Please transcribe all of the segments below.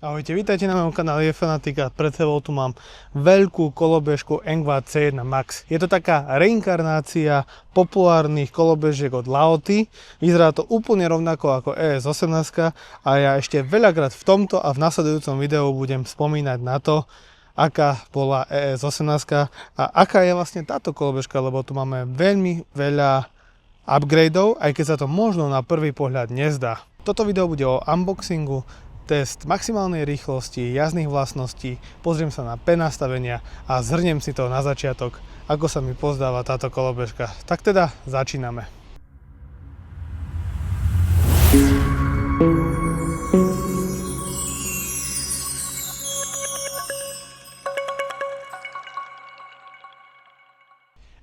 Ahojte, vítajte na mojom kanále Fanatik a pred sebou tu mám veľkú kolobežku Engva C1 Max. Je to taká reinkarnácia populárnych kolobežiek od Laoty. Vyzerá to úplne rovnako ako ES18 a ja ešte veľakrát v tomto a v nasledujúcom videu budem spomínať na to, aká bola ES18 a aká je vlastne táto kolobežka, lebo tu máme veľmi veľa upgradeov, aj keď sa to možno na prvý pohľad nezdá. Toto video bude o unboxingu, test maximálnej rýchlosti, jazdných vlastností, pozriem sa na P nastavenia a zhrniem si to na začiatok, ako sa mi pozdáva táto kolobežka. Tak teda začíname.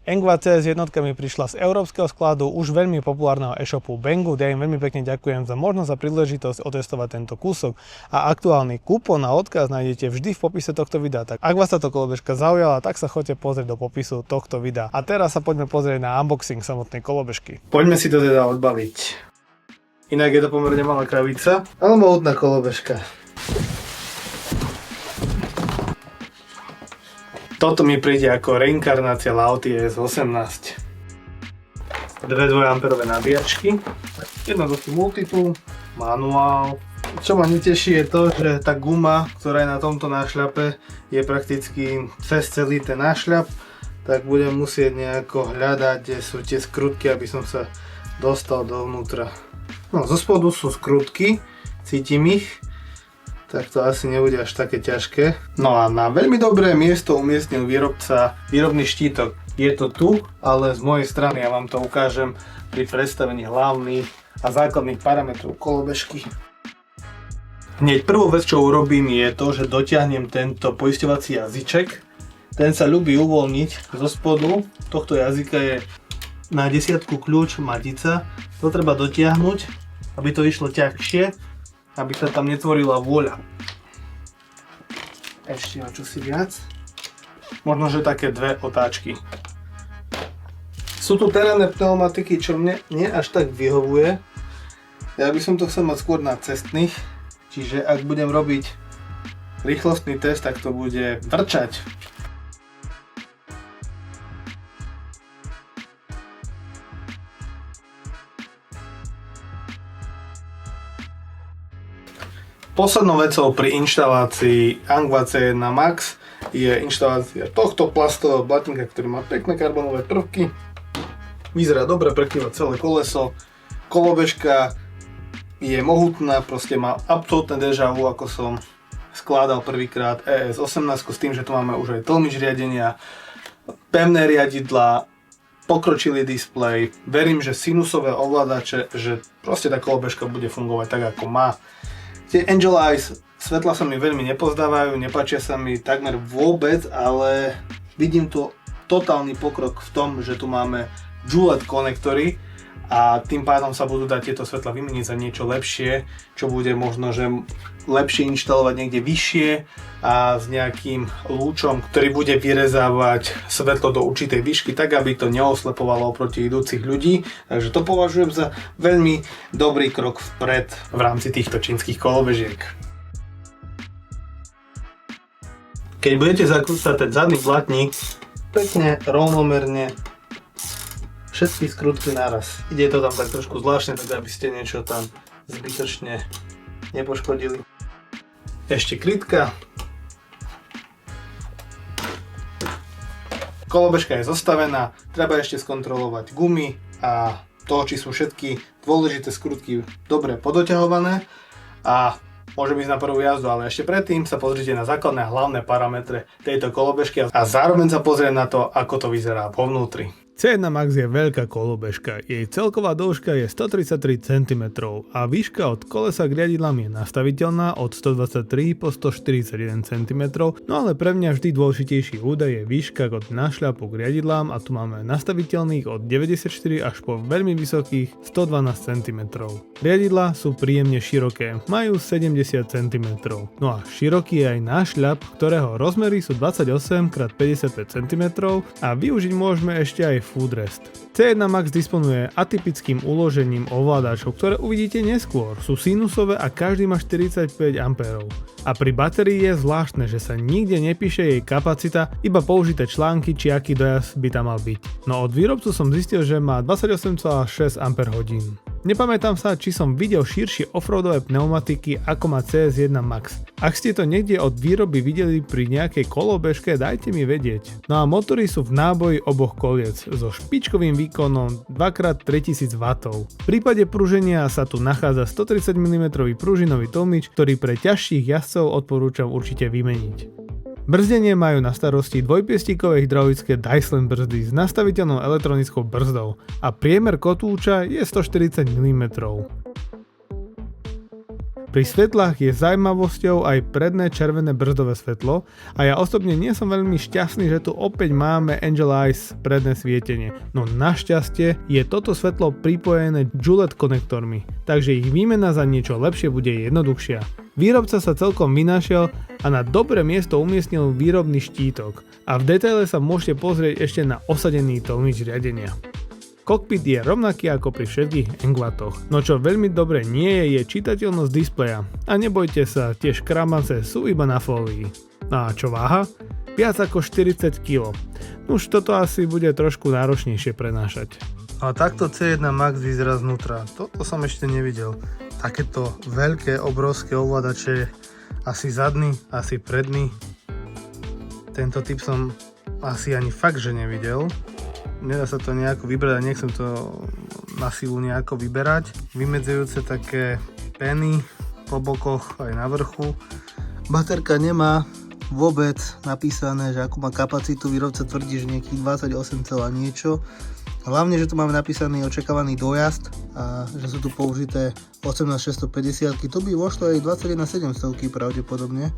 Engva CS jednotka mi prišla z európskeho skladu už veľmi populárneho e-shopu Banggood. Ja im veľmi pekne ďakujem za možnosť a príležitosť otestovať tento kúsok a aktuálny kupón a odkaz nájdete vždy v popise tohto videa. Tak ak vás táto kolobežka zaujala, tak sa choďte pozrieť do popisu tohto videa. A teraz sa poďme pozrieť na unboxing samotnej kolobežky. Poďme si to teda odbaliť. Inak je to pomerne malá krabica, ale mohutná kolobežka. Toto mi príde ako reinkarnácia Laoty ES18. Dve 2A nabíjačky, jednoduchý multitool, manuál. Čo ma neteší je to, že tá guma, ktorá je na tomto nášľape, je prakticky cez celý ten nášľap, tak budem musieť nejako hľadať, kde sú tie skrutky, aby som sa dostal dovnútra. No, zo spodu sú skrutky, cítim ich. Tak to asi nebude až také ťažké. No a na veľmi dobré miesto umiestnil výrobca výrobný štítok. Je to tu, ale z mojej strany ja vám to ukážem pri predstavení hlavných a základných parametrov kolobežky. Hneď prvú vec, čo urobím, je to, že dotiahnem tento poisťovací jazyček. Ten sa ľubí uvoľniť zo spodu. Tohto jazyka je na 10 kľúč matica. To treba dotiahnuť, aby to išlo ťažšie, aby sa tam netvorila vôľa. Ešte o čosi viac. Možno, že také dve otáčky. Sú tu terénne pneumatiky, čo mne nie až tak vyhovuje. Ja by som to chcel mať skôr na cestných, čiže ak budem robiť rýchlostný test, tak to bude vrčať. Poslednou vecou pri inštalácii Engva C1 Max je inštalácia tohto plastového blatníka, ktorý má pekné karbonové prvky. Vyzerá dobre, prekrýva celé koleso. Kolobežka je mohutná, proste má absolútne déjà vu, ako som skládal prvýkrát ES18 s tým, že tu máme už aj tlmič riadenia, pevné riadidlá, pokročilý displej. Verím, že sinusové ovládače, že proste tá kolobežka bude fungovať tak, ako má. Tie Angel Eyes svetla sa mi veľmi nepozdávajú, nepáčia sa mi takmer vôbec, ale vidím tu totálny pokrok v tom, že tu máme Julet konektory a tým pádom sa budú dať tieto svetla vymeniť za niečo lepšie, čo bude možno, že lepšie inštalovať niekde vyššie a s nejakým lúčom, ktorý bude vyrezávať svetlo do určitej výšky, tak aby to neoslepovalo oproti idúcich ľudí. Takže to považujem za veľmi dobrý krok vpred v rámci týchto čínskych kolobežiek. Keď budete zakrúcať ten zadný blatník, pekne rovnomerne všetky skrutky naraz. Ide to tam tak trošku zvláštne, tak aby ste niečo tam zbytočne nepoškodili. Ešte krytka. Kolobežka je zostavená, treba ešte skontrolovať gumy a to, či sú všetky dôležité skrutky dobre podoťahované a môžem ísť na prvú jazdu, ale ešte predtým sa pozrite na základné a hlavné parametre tejto kolobežky a zároveň sa pozrieť na to, ako to vyzerá vo vnútri. C1 Max je veľká kolobežka, jej celková dĺžka je 133 cm a výška od kolesa k riadidlám je nastaviteľná od 123 po 141 cm, no ale pre mňa vždy dôležitejší údaj je výška od nášľapu k riadidlám a tu máme nastaviteľných od 94 až po veľmi vysokých 112 cm. Riadidlá sú príjemne široké, majú 70 cm, no a široký je aj nášľap, ktorého rozmery sú 28 x 55 cm a využiť môžeme ešte aj footrest. C1 Max disponuje atypickým uložením ovládačov, ktoré uvidíte neskôr. Sú sinusové a každý má 45 A. A pri batérii je zvláštne, že sa nikde nepíše jej kapacita, iba použité články, či aký dojazd by tam mal byť. No od výrobcu som zistil, že má 28,6 Ah. Nepamätám sa, či som videl širšie offroadové pneumatiky ako má CS1 Max. Ak ste to niekde od výroby videli pri nejakej kolobežke, dajte mi vedieť. No a motory sú v náboji oboch koliec so špičkovým výkonom 2x3000 W. V prípade pruženia sa tu nachádza 130 mm pružinový tlmič, ktorý pre ťažších jazdcov odporúčam určite vymeniť. Brzdenie majú na starosti dvojpiestíkové hydraulické Dyson brzdy s nastaviteľnou elektronickou brzdou a priemer kotúča je 140 mm. Pri svetlách je zaujímavosťou aj predné červené brzdové svetlo a ja osobne nie som veľmi šťastný, že tu opäť máme Angel Eyes predné svietenie, no našťastie je toto svetlo pripojené Joulette konektormi, takže ich výmena za niečo lepšie bude jednoduchšia. Výrobca sa celkom vynašiel a na dobré miesto umiestnil výrobný štítok a v detaile sa môžete pozrieť ešte na osadený tlmič riadenia. Kokpit je rovnaký ako pri všetkých Engvatoch, no čo veľmi dobre nie je čitateľnosť displeja a nebojte sa, tie škramace sú iba na fólii. A čo váha? Viac ako 40 kg. Už toto asi bude trošku náročnejšie prenášať. A takto C1 Max vyzerá znútra. Toto som ešte nevidel. Takéto veľké, obrovské ovládače, asi zadný, asi predný. Tento typ som asi ani fakt, že nevidel. Nedá sa to nejako vybrať a nechcem to na silu nejako vyberať. Vymedzujúce také peny po bokoch aj na vrchu. Baterka nemá vôbec napísané, že akú má kapacitu. Výrobca tvrdí, že nejakých 28, niečo. Hlavne, že tu máme napísaný očakávaný dojazd a že sú tu použité 18650. Tu by vošlo aj 21700 pravdepodobne.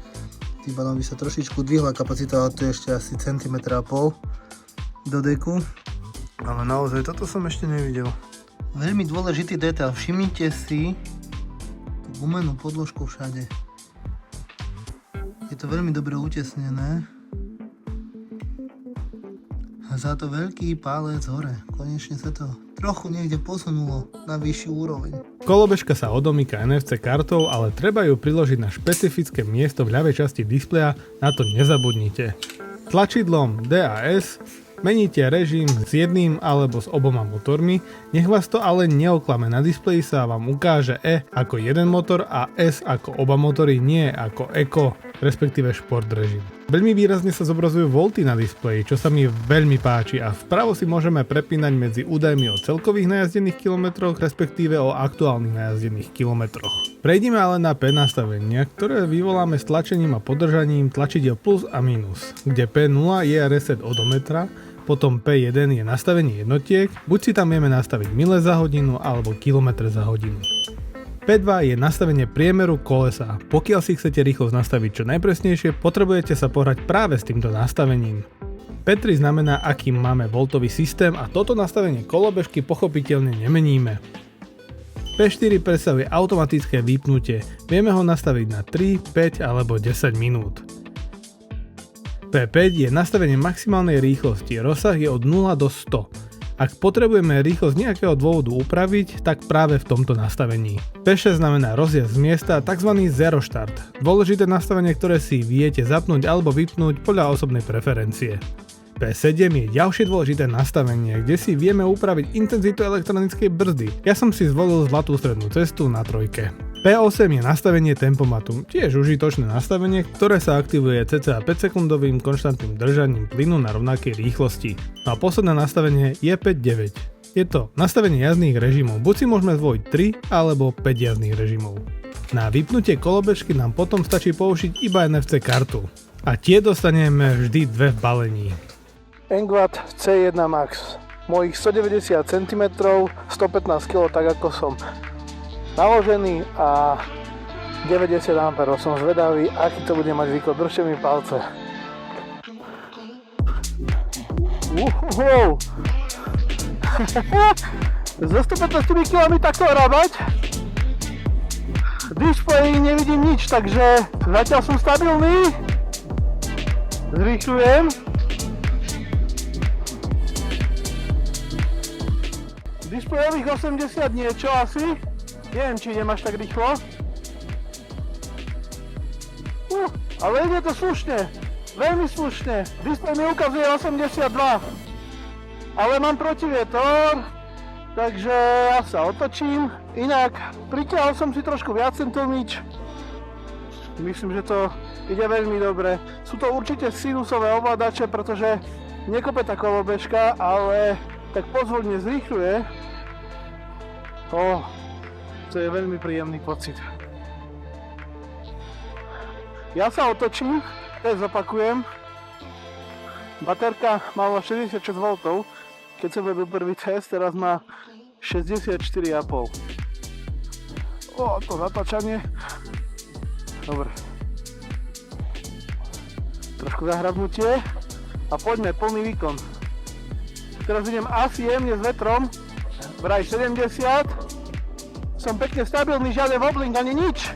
Tým pádom by sa trošičku dvihla kapacita, ale tu je ešte asi 1,5 cm do deku. Ale naozaj, toto som ešte nevidel. Veľmi dôležitý detail, všimnite si tú gumenú podložku všade. Je to veľmi dobre utesnené. A za to veľký pálec hore. Konečne sa to trochu niekde posunulo na vyššiu úroveň. Kolobežka sa odomýka NFC kartou, ale treba ju priložiť na špecifické miesto v ľavej časti displeja, na to nezabudnite. Tlačidlom DAS meníte režim s jedným alebo s oboma motormi, nech vás to ale neoklame, na displeji sa vám ukáže E ako jeden motor a S ako oba motory, nie ako Eco, respektíve Sport režim. Veľmi výrazne sa zobrazujú volty na displeji, čo sa mi veľmi páči a vpravo si môžeme prepínať medzi údajmi o celkových najazdených kilometroch, respektíve o aktuálnych najazdených kilometroch. Prejdime ale na P nastavenia, ktoré vyvoláme s tlačením a podržaním tlačidiel plus a minus, kde P0 je reset odometra, potom P1 je nastavenie jednotiek, buď si tam vieme nastaviť mile za hodinu alebo kilometre za hodinu. P2 je nastavenie priemeru kolesa. Pokiaľ si chcete rýchlosť nastaviť čo najpresnejšie, potrebujete sa pohrať práve s týmto nastavením. P3 znamená, aký máme voltový systém a toto nastavenie kolobežky pochopiteľne nemeníme. P4 predstavuje automatické vypnutie. Vieme ho nastaviť na 3, 5 alebo 10 minút. P5 je nastavenie maximálnej rýchlosti, rozsah je od 0 do 100. Ak potrebujeme rýchlosť nejakého dôvodu upraviť, tak práve v tomto nastavení. P6 znamená rozjazd z miesta, tzv. Zero Start. Dôležité nastavenie, ktoré si viete zapnúť alebo vypnúť podľa osobnej preferencie. P7 je ďalšie dôležité nastavenie, kde si vieme upraviť intenzitu elektronickej brzdy. Ja som si zvolil zlatú strednú cestu na trojke. P8 je nastavenie tempomatu, tiež užitočné nastavenie, ktoré sa aktivuje cca 5 sekundovým konštantným držaním plynu na rovnakej rýchlosti. No a posledné nastavenie je P9. Je to nastavenie jazdných režimov, buď si môžeme zvoliť 3 alebo 5 jazdných režimov. Na vypnutie kolobežky nám potom stačí použiť iba NFC kartu. A tie dostaneme vždy dve v balení. Engvat C1 Max. Mojich 190 cm, 115 kg, tak ako som naložený a 90 A. Som zvedavý, aký to bude mať výkon. Držte mi palce. So 115 kg takto rábať. V displeji nevidím nič, takže zatiaľ som stabilný. Zrýchľujem. Displejových 80 niečo asi. Neviem, či idem až tak rýchlo. Ale ide to slušne. Veľmi slušne. Displej mi ukazuje 82. Ale mám protivietor. Takže ja sa otočím. Inak pritiahol som si trošku viac ten tlmič. Myslím, že to ide veľmi dobre. Sú to určite sinusové ovládače, pretože nekope tá kolobežka, ale tak pozvolne zrýchľuje. To je veľmi príjemný pocit. Ja sa otočím, test zopakujem. Baterka mala 66 V, keď som robil prvý test, teraz má 64,5. To zatáčanie. Dobre. Trošku zahrabnutie a poďme, plný výkon. Teraz idem asi jemne s vetrom, vraj 70. Som pekne stabilný, žiaden wobbling ani nič.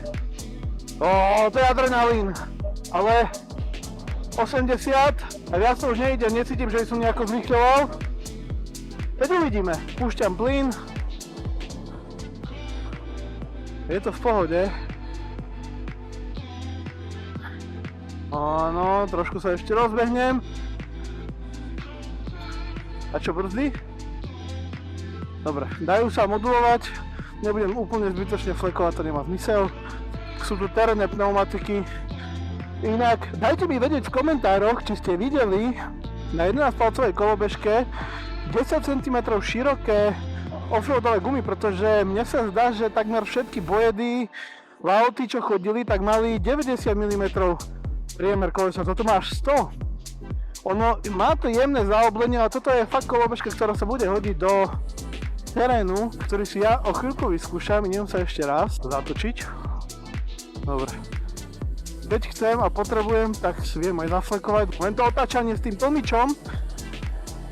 To je adrenalín. Ale 80 a viac to už nejde, necítim, že som nejako zrýchľoval. Teď uvidíme. Púšťam plyn. Je to v pohode. Áno, trošku sa ešte rozbehnem. A čo, brzdy? Dobre, dajú sa modulovať. Nebudem úplne zbytočne flekovať, to nemá zmysel. Sú tu terénne pneumatiky. Inak, dajte mi vedieť v komentároch, či ste videli na 11-palcovej kolobežke 10 cm široké offroadové gumy, pretože mne sa zdá, že takmer všetky bojedy v auty, čo chodili, tak mali 90 mm priemer kolesa. Toto má až 100. Ono má to jemné zaoblenie, ale toto je fakt kolobežka, ktorá sa bude hodiť do terénu, ktorý si ja o chvíľku vyskúšam, idem sa ešte raz zatočiť. Dobre. Keď chcem a potrebujem, tak si viem aj zaflekovať. Len to otáčanie s tým tlmičom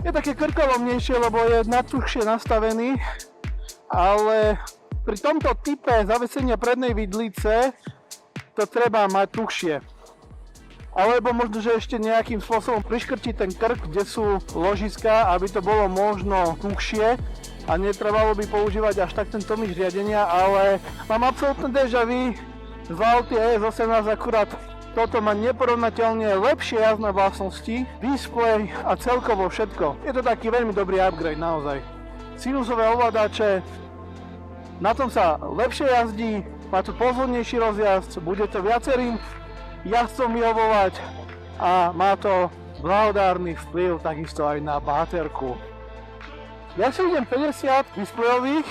je také krkolomnejšie, lebo je natuchšie nastavený, ale pri tomto type zavesenia prednej vidlice to treba mať tuchšie. Alebo možno, že ešte nejakým spôsobom priškrtiť ten krk, kde sú ložiska, aby to bolo možno tuchšie a netrebalo by používať až tak ten tlmič riadenia, ale mám absolútne déjà vu z Audi ES18, akurát toto má neporovnateľne lepšie jazdné vlastnosti, displej a celkovo všetko. Je to taký veľmi dobrý upgrade, naozaj. Sinusové ovládače, na tom sa lepšie jazdí, má to pozornejší rozjazd, bude to viacerým jazdcom vyhovovať a má to blahodárny vplyv takisto aj na baterku. Ja si idem 50 displejových,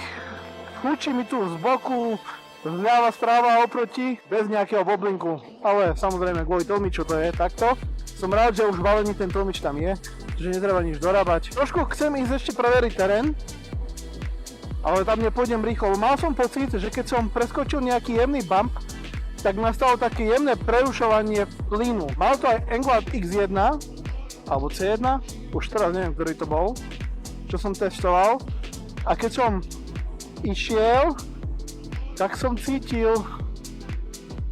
hučí mi tu z boku, zľava, správa, oproti, bez nejakého boblinku, ale samozrejme kvôli tlmiču to je takto. Som rád, že už valený ten tlmič tam je, že netreba nič dorábať. Trošku chcem ísť ešte preveriť terén, ale tam nepôjdem rýchlo. Mal som pocit, že keď som preskočil nejaký jemný bump, tak nastalo také jemné prerušovanie plynu. Mal to aj Englad X1, alebo C1, už teraz neviem, ktorý to bol, čo som testoval. A keď som išiel, tak som cítil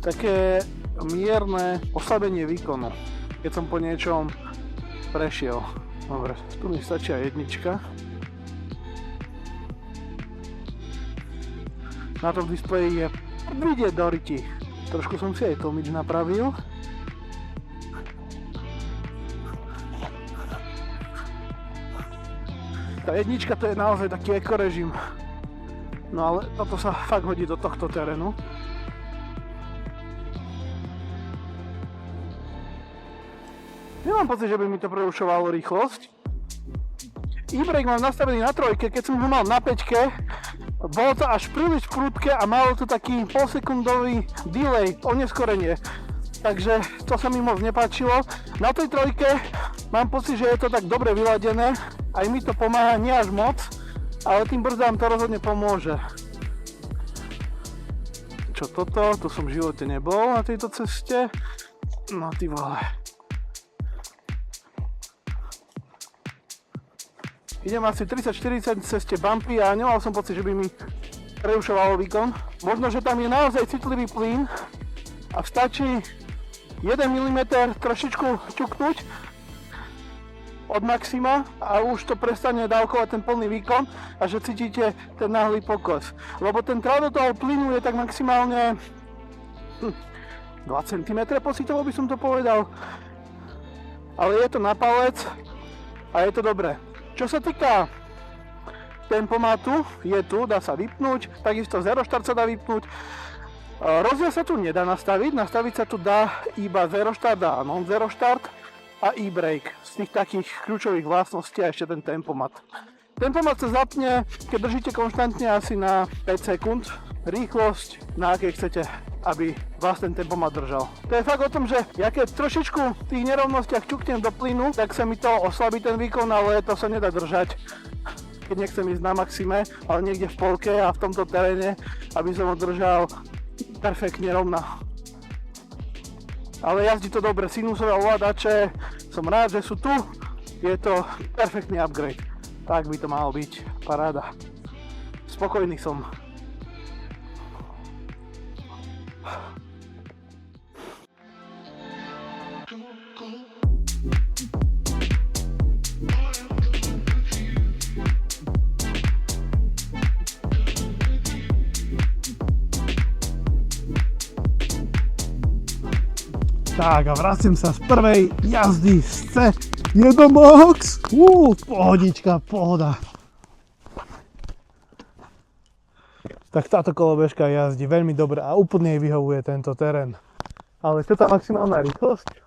také mierne oslabenie výkonu, keď som po niečom prešiel. Dobre, tu mi stačí aj jednička. Na tom displeji je vidieť do ryti. Trošku som si aj tlmič napravil. Tá jednička to je naozaj taký ekorežim. No ale toto sa fakt hodí do tohto terénu. Nemám pocit, že by mi to prerušovalo rýchlosť. E-brake mám nastavený na trojke, keď som ho mal na 5-ke, bolo to až príliš prudké a malo to taký polsekundový delay, oneskorenie. Takže to sa mi moc nepáčilo. Na tej trojke mám pocit, že je to tak dobre vyladené, aj mi to pomáha nie až moc, ale tým brzdám to rozhodne pomôže. Čo toto? Tu som v živote nebol na tejto ceste. No ty vole. Idem asi 30-40 ceste bumpy a nemal som pocit, že by mi prerušovalo výkon. Možno, že tam je naozaj citlivý plyn a stačí 1 mm trošičku čuknúť. od maxima a už to prestane dávkovať ten plný výkon a že cítite ten náhly pokles. Lebo ten trál do toho plynu je tak maximálne 2 cm pocitovo by som to povedal. Ale je to na palec a je to dobré. Čo sa týka tempomatu, je tu, dá sa vypnúť, takisto zero štart sa dá vypnúť. Rozdiel sa tu nedá nastaviť sa tu dá iba zero štart a non-zero štart a e-brake. Z tých takých kľúčových vlastností a ešte ten tempomat. Tempomat sa zapne, keď držíte konštantne asi na 5 sekúnd. Rýchlosť, na akej chcete, aby vás ten tempomat držal. To je fakt o tom, že ja keď trošičku v tých nerovnostiach ťuknem do plynu, tak sa mi to oslabí ten výkon, ale to sa nedá držať. Keď nechcem ísť na maxime, ale niekde v polke a v tomto teréne, aby som ho držal perfektne rovna. Ale jazdí to dobre, sinusové ovládače, som rád, že sú tu, je to perfektný upgrade. Tak by to malo byť, paráda. Spokojný som. Tak a vracím sa z prvej jazdy z C1 Max. Pohodička, pohoda. Tak táto kolobežka jazdí veľmi dobre a úplne jej vyhovuje tento terén. Ale čo tá maximálna rýchlosť?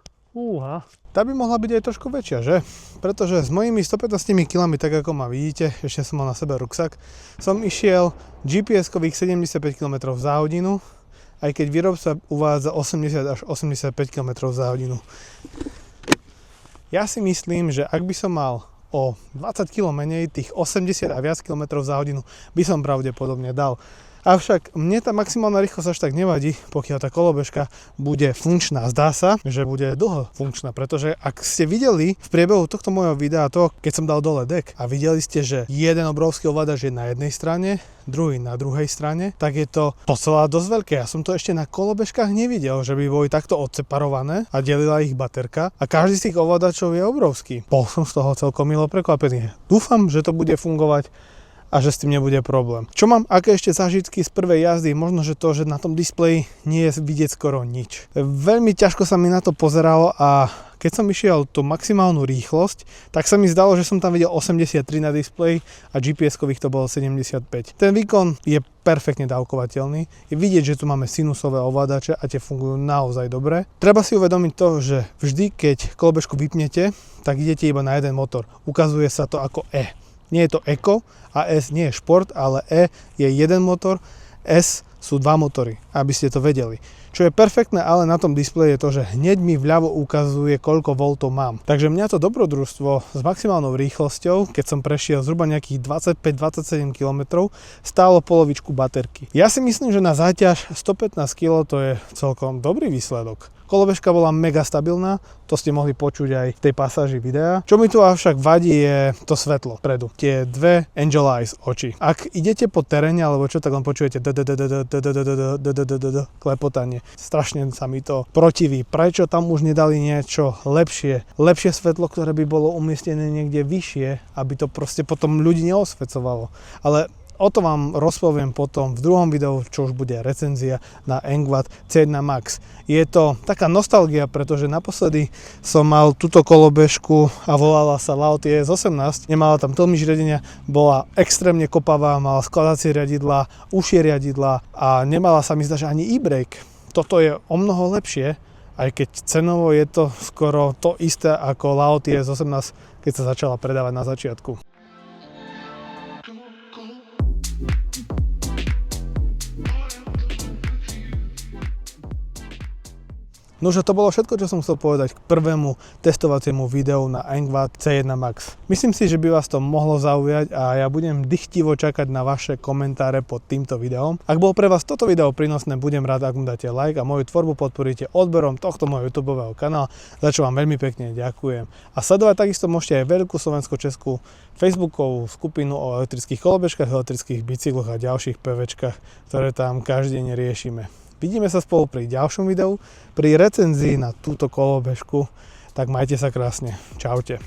Tá by mohla byť aj trošku väčšia, že? Pretože s mojimi 115 km, tak ako ma vidíte, ešte som mal na sebe ruksak, som išiel GPS-kových 75 km za hodinu, aj keď výrobca uvádza 80 až 85 km za hodinu. Ja si myslím, že ak by som mal o 20 km menej, tých 80 a viac km za hodinu by som pravdepodobne dal. Avšak mne tá maximálna rýchlosť až tak nevadí, pokiaľ tá kolobežka bude funkčná. Zdá sa, že bude dlho funkčná, pretože ak ste videli v priebehu tohto môjho videa to, keď som dal dole deck a videli ste, že jeden obrovský ovládač je na jednej strane, druhý na druhej strane, tak je to docela dosť veľké. Ja som to ešte na kolobežkách nevidel, že by boli takto odseparované a delila ich baterka a každý z tých ovládačov je obrovský. Bol som z toho celkom milo prekvapený. Dúfam, že to bude fungovať a že s tým nebude problém. Čo mám aké ešte zážitky z prvej jazdy? Možno, že to, že na tom displeji nie je vidieť skoro nič. Veľmi ťažko sa mi na to pozeralo a keď som išiel tú maximálnu rýchlosť, tak sa mi zdalo, že som tam videl 83 na displeji a GPS-kových to bolo 75. Ten výkon je perfektne dávkovateľný. Je vidieť, že tu máme sinusové ovládače a tie fungujú naozaj dobre. Treba si uvedomiť to, že vždy, keď kolobežku vypnete, tak idete iba na jeden motor. Ukazuje sa to ako E. Nie je to Eco a S nie je šport, ale E je jeden motor, S sú dva motory, aby ste to vedeli. Čo je perfektné, ale na tom displeji je to, že hneď mi vľavo ukazuje, koľko voltov mám. Takže mňa to dobrodružstvo s maximálnou rýchlosťou, keď som prešiel zhruba nejakých 25-27 km, stálo polovičku baterky. Ja si myslím, že na záťaž 115 kg to je celkom dobrý výsledok. Kolobežka bola mega stabilná, to ste mohli počuť aj v tej pasáži videa. Čo mi tu avšak vadí je to svetlo vpredu. Tie dve Angel Eyes oči. Ak idete po teréne alebo čo, tak len počujete klepotanie. Strašne sa mi to protiví. Prečo tam už nedali niečo lepšie? Lepšie svetlo, ktoré by bolo umiestnené niekde vyššie, aby to proste potom ľudí neosvecovalo. Ale o to vám rozpoviem potom v druhom videu, čo už bude recenzia na Engvad C1 Max. Je to taká nostalgia, pretože naposledy som mal túto kolobežku a volala sa Laut ES18. Nemala tam tlmič riadenia, bola extrémne kopavá, mala skladacie riadidlá, užšie riadidlá a nemala sa mi zdá, že ani e-brake. Toto je o mnoho lepšie, aj keď cenovo je to skoro to isté ako Laut ES18, keď sa začala predávať na začiatku. Nože to bolo všetko, čo som chcel povedať k prvému testovaciemu videu na Engvad C1 Max. Myslím si, že by vás to mohlo zaujať a ja budem dychtivo čakať na vaše komentáre pod týmto videom. Ak bolo pre vás toto video prínosné, budem rád, ak mu dáte like a moju tvorbu podporíte odberom tohto môjho YouTubeového kanála, za čo vám veľmi pekne ďakujem. A sledovať takisto môžete aj veľkú slovensko-českú facebookovú skupinu o elektrických kolobežkách, elektrických bicykloch a ďalších PVčkách, ktoré tam každý deň riešime. Vidíme sa spolu pri ďalšom videu, pri recenzii na túto kolobežku, tak majte sa krásne. Čaute.